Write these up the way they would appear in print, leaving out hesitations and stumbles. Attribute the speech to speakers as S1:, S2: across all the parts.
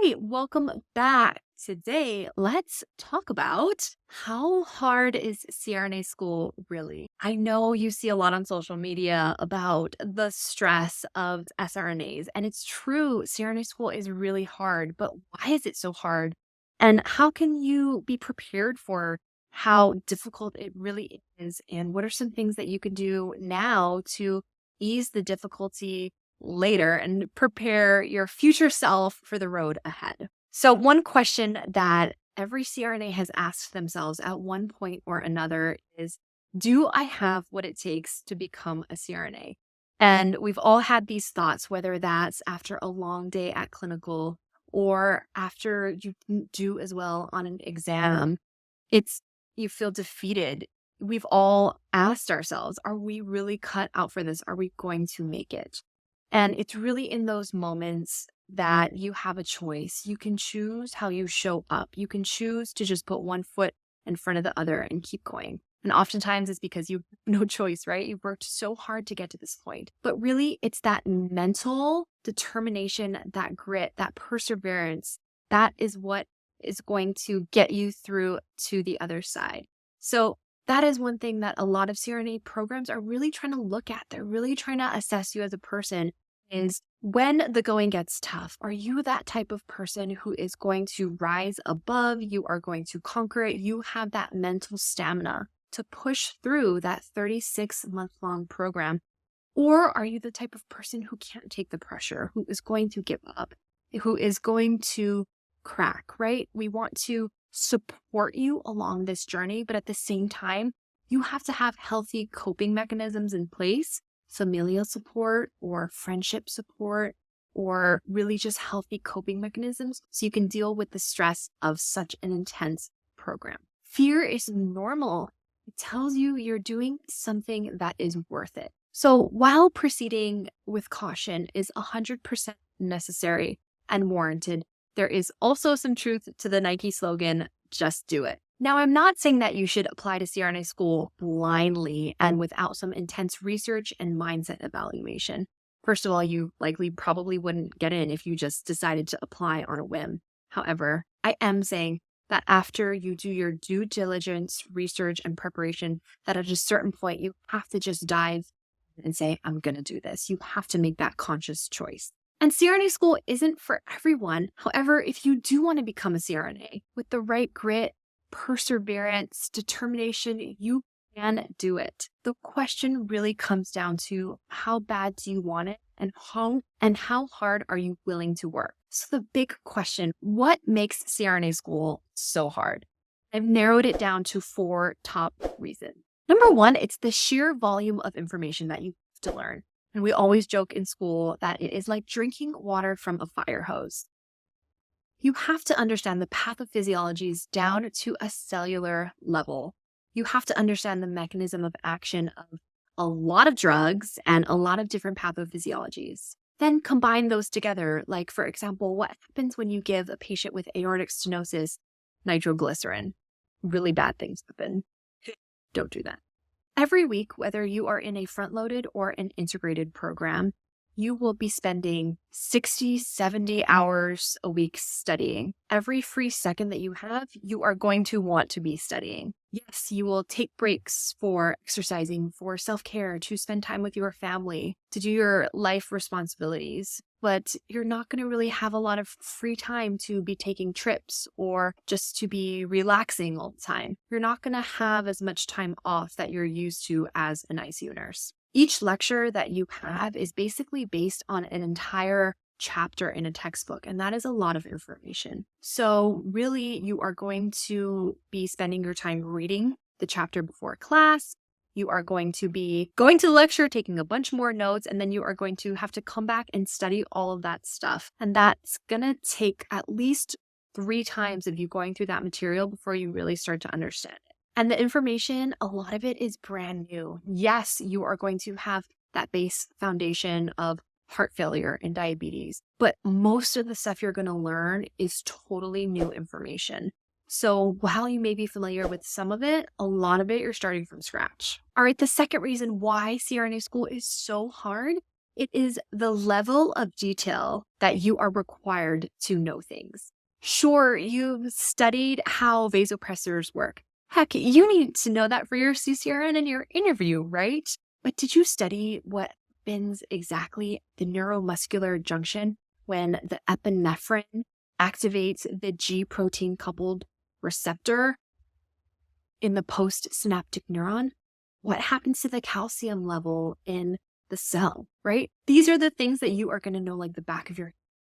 S1: right, welcome back. Today, let's talk about how hard is CRNA school really? I know you see a lot on social media about the stress of SRNAs, and it's true, CRNA school is really hard, but why is it so hard? And how can you be prepared for how difficult it really is? And what are some things that you can do now to ease the difficulty later and prepare your future self for the road ahead? So, one question that every CRNA has asked themselves at one point or another is, do I have what it takes to become a CRNA? And we've all had these thoughts, whether that's after a long day at clinical or after you didn't do as well on an exam. It's You feel defeated. We've all asked ourselves, are we really cut out for this? Are we going to make it? And it's really in those moments that you have a choice. You can choose how you show up. You can choose to just put one foot in front of the other and keep going. And oftentimes it's because you have no choice, right? You've worked so hard to get to this point. But really, it's that mental determination, that grit, that perseverance, that is what is going to get you through to the other side. So that is one thing that a lot of CRNA programs are really trying to look at. They're really trying to assess you as a person is when the going gets tough, are you that type of person who is going to rise above? You are going to conquer it. You have that mental stamina to push through that 36-month-long program. Or are you the type of person who can't take the pressure, who is going to give up, who is going to crack, right? We want to support you along this journey, but at the same time, you have to have healthy coping mechanisms in place, familial support or friendship support, or really just healthy coping mechanisms so you can deal with the stress of such an intense program. Fear is normal. It tells you you're doing something that is worth it. So while proceeding with caution is 100% necessary and warranted, there is also some truth to the Nike slogan, just do it. Now, I'm not saying that you should apply to CRNA school blindly and without some intense research and mindset evaluation. First of all, you likely probably wouldn't get in if you just decided to apply on a whim. However, I am saying that after you do your due diligence, research, and preparation, that at a certain point, you have to just dive and say, I'm going to do this. You have to make that conscious choice. And CRNA school isn't for everyone. However, if you do want to become a CRNA with the right grit, perseverance, determination, you can do it. The question really comes down to how bad do you want it and how hard are you willing to work? So the big question, what makes CRNA school so hard? I've narrowed it down to 4 top reasons. Number 1, it's the sheer volume of information that you have to learn. And we always joke in school that it is like drinking water from a fire hose. You have to understand the pathophysiologies down to a cellular level. You have to understand the mechanism of action of a lot of drugs and a lot of different pathophysiologies. Then combine those together. Like, for example, what happens when you give a patient with aortic stenosis nitroglycerin? Really bad things happen. Don't do that. Every week, whether you are in a front-loaded or an integrated program, you will be spending 60, 70 hours a week studying. Every free second that you have, you are going to want to be studying. Yes, you will take breaks for exercising, for self-care, to spend time with your family, to do your life responsibilities. But you're not going to really have a lot of free time to be taking trips or just to be relaxing all the time. You're not going to have as much time off that you're used to as an ICU nurse. Each lecture that you have is basically based on an entire chapter in a textbook, and that is a lot of information. So really, you are going to be spending your time reading the chapter before class. You are going to be going to the lecture, taking a bunch more notes, and then you are going to have to come back and study all of that stuff. And that's going to take at least 3 times of you going through that material before you really start to understand it. And the information, a lot of it is brand new. Yes, you are going to have that base foundation of heart failure and diabetes, but most of the stuff you're going to learn is totally new information. So while you may be familiar with some of it, a lot of it you're starting from scratch. All right, the second reason why CRNA school is so hard It is the level of detail that you are required to know things. Sure, you've studied how vasopressors work. Heck, you need to know that for your CCRN and your interview, right? But did you study what happens exactly the neuromuscular junction when the epinephrine activates the G protein coupled receptor in the postsynaptic neuron? What happens to the calcium level in the cell, right? These are the things that you are going to know like the back of your.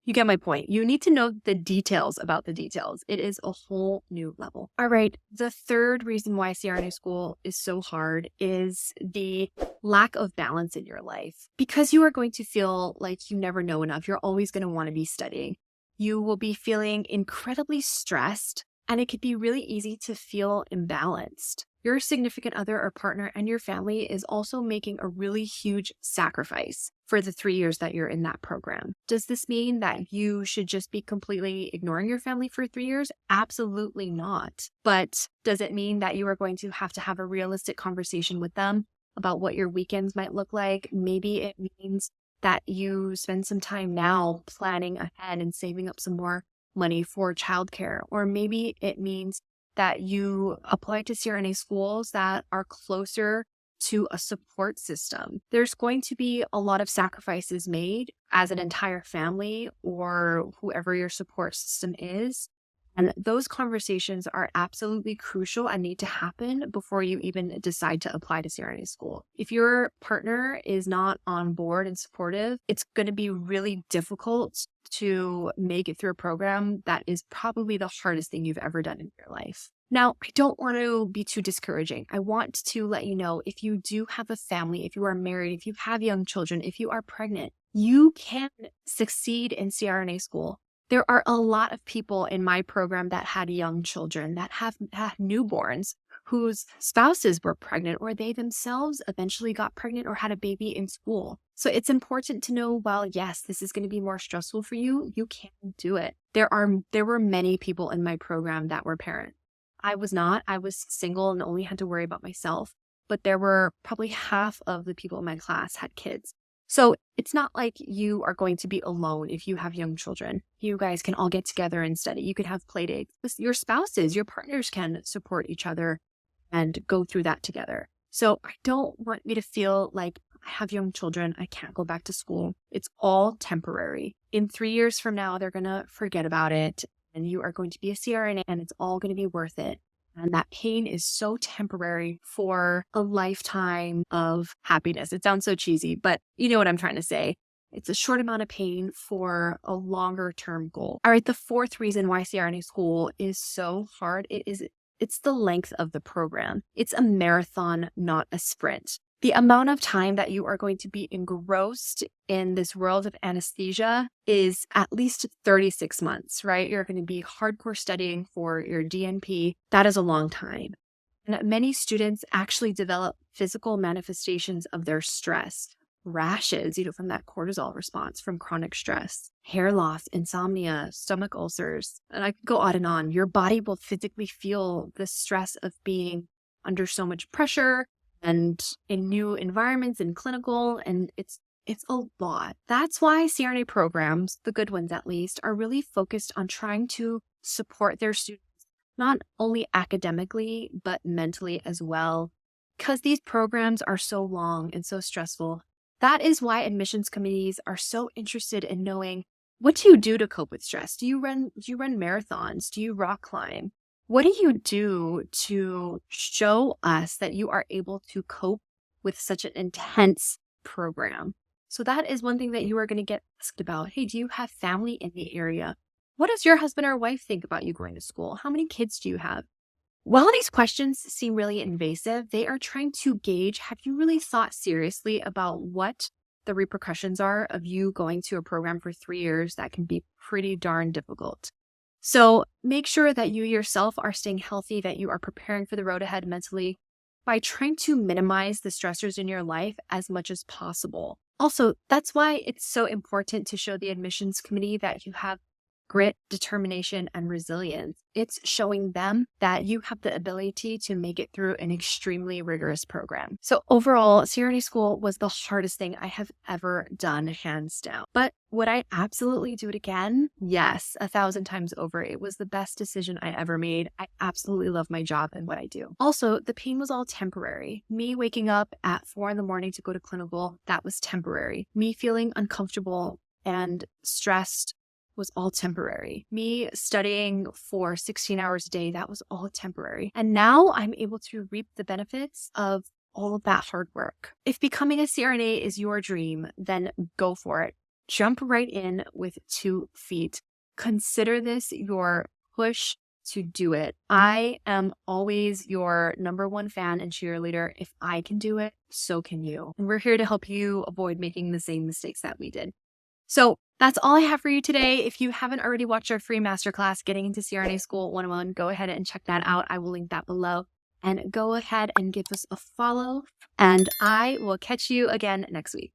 S1: You get my point. You need to know the details about the details. It is a whole new level. All right. The third reason why CRNA school is so hard is the lack of balance in your life. Because you are going to feel like you never know enough. You're always going to want to be studying. You will be feeling incredibly stressed, and it could be really easy to feel imbalanced. Your significant other or partner and your family is also making a really huge sacrifice for the 3 years that you're in that program. Does this mean that you should just be completely ignoring your family for 3 years? Absolutely not. But does it mean that you are going to have a realistic conversation with them about what your weekends might look like? Maybe it means that you spend some time now planning ahead and saving up some more money for childcare. Or maybe it means that you apply to CRNA schools that are closer to a support system. There's going to be a lot of sacrifices made as an entire family or whoever your support system is. And those conversations are absolutely crucial and need to happen before you even decide to apply to CRNA school. If your partner is not on board and supportive, it's going to be really difficult to make it through a program that is probably the hardest thing you've ever done in your life. Now, I don't want to be too discouraging. I want to let you know, if you do have a family, if you are married, if you have young children, if you are pregnant, you can succeed in CRNA school. There are a lot of people in my program that had young children, that have newborns, whose spouses were pregnant, or they themselves eventually got pregnant or had a baby in school. So it's important to know, while yes, this is going to be more stressful for you, you can do it. There were many people in my program that were parents. I was not. I was single and only had to worry about myself. But there were probably half of the people in my class had kids. So it's not like you are going to be alone if you have young children. You guys can all get together and study. You could have play dates. Your spouses, your partners can support each other and go through that together. So I don't want you to feel like, I have young children, I can't go back to school. It's all temporary. In 3 years from now, they're going to forget about it, and you are going to be a CRNA, and it's all going to be worth it. And that pain is so temporary for a lifetime of happiness. It sounds so cheesy, but you know what I'm trying to say. It's a short amount of pain for a longer term goal. All right, the fourth reason why CRNA school is so hard, it's the length of the program. It's a marathon, not a sprint. The amount of time that you are going to be engrossed in this world of anesthesia is at least 36 months, right? You're going to be hardcore studying for your DNP. That is a long time. And many students actually develop physical manifestations of their stress, rashes, from that cortisol response from chronic stress, hair loss, insomnia, stomach ulcers, and I could go on and on. Your body will physically feel the stress of being under so much pressure and in new environments and clinical, and it's a lot. That's why CRNA programs, the good ones at least, are really focused on trying to support their students, not only academically, but mentally as well. Because these programs are so long and so stressful, that is why admissions committees are so interested in knowing, what do you do to cope with stress? Do you run marathons? Do you rock climb? What do you do to show us that you are able to cope with such an intense program? So that is one thing that you are going to get asked about. Hey, do you have family in the area? What does your husband or wife think about you going to school? How many kids do you have? While these questions seem really invasive, they are trying to gauge, have you really thought seriously about what the repercussions are of you going to a program for 3 years that can be pretty darn difficult? So make sure that you yourself are staying healthy, that you are preparing for the road ahead mentally by trying to minimize the stressors in your life as much as possible. Also, that's why it's so important to show the admissions committee that you have grit, determination, and resilience. It's showing them that you have the ability to make it through an extremely rigorous program. So overall, CRNA school was the hardest thing I have ever done, hands down. But would I absolutely do it again? Yes, 1,000 times over. It was the best decision I ever made. I absolutely love my job and what I do. Also, the pain was all temporary. Me waking up at 4 a.m. to go to clinical, that was temporary. Me feeling uncomfortable and stressed was all temporary. Me studying for 16 hours a day, that was all temporary. And now I'm able to reap the benefits of all of that hard work. If becoming a CRNA is your dream, then go for it. Jump right in with 2 feet. Consider this your push to do it. I am always your #1 fan and cheerleader. If I can do it, so can you. And we're here to help you avoid making the same mistakes that we did. So that's all I have for you today. If you haven't already watched our free masterclass, Getting into CRNA School 101, go ahead and check that out. I will link that below. And go ahead and give us a follow. And I will catch you again next week.